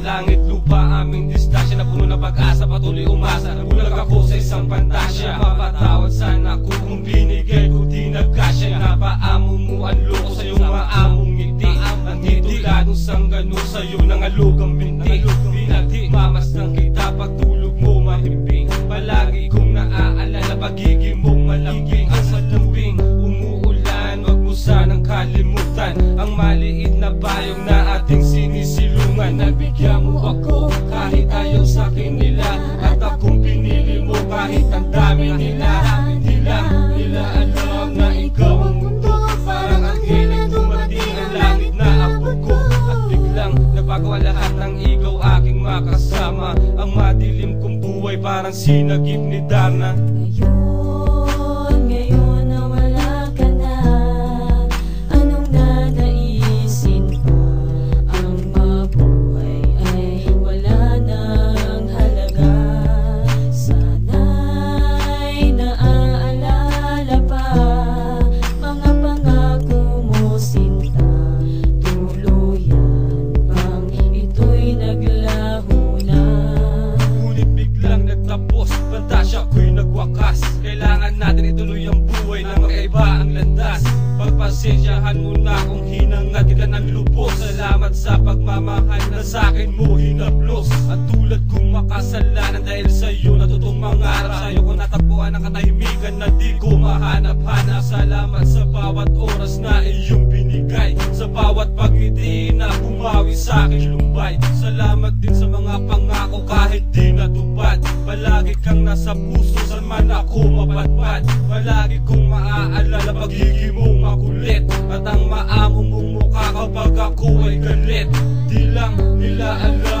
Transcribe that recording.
langit lupa, aming distansya na puno ng pag-asa, patuloy umasa. Nabulag ako sa isang pantasya, mapatawad sana ako kung binigay ko di nagkasya. Napaamo mo ang loko sa iyong maamong ngiti, ang tituladong sanggano sa iyo ng alugang binti. Pinagmamasdan kita pagtulog mo mahimbing, palagi kong naaalala pagiging mong malambing. Ang salubing umuulan, wag mo sanang kalimutan ang maliit na payong na ating sinisilungan. Nabigyan mo ako kahit ayaw sa akin nila, at akong pinili mo kahit ang dami nila. Hindi lang nila alam na ikaw ang mundo, parang anghel ay dumating ang langit na apo ko. At biglang nabago ang lahat ng ikaw aking makasama, ang madilim kong buhay parang sinagip ni Darna. Ngayon na wala ka na, anong nanaisin pa? Ang mabuhay ay wala nang halaga. Sana'y naaalala pa mga pangako mo, sinta. Tuluyan bang ito'y naglaho na? Ngunit biglang nagtapos, pantasya ko'y nagwakas. Kailangan natin ituloy ang buhay na magkaiba ang landas. Pagpasensyahan mo na kung hinangat kita ng lubos. Salamat sa pagmamahal na sa'kin mo hinaplos. At tulad kong makasalanan dahil sa'yo natutong mangarap, sa'yo ko natagpuan ang katahimikan na di ko mahanap-hanap. Salamat sa bawat oras na iyong binigay, sa bawat pagngiti na bumawi sa'kin lumbay. Salamat din sa mga pangako kahit di natupad. Palagi kang nasa puso saan man ako mapatpad. Palagi kong maaalala pagiging mong makulit, at ang maamo mong mukha kapag ako ay galit. Di lang nila alam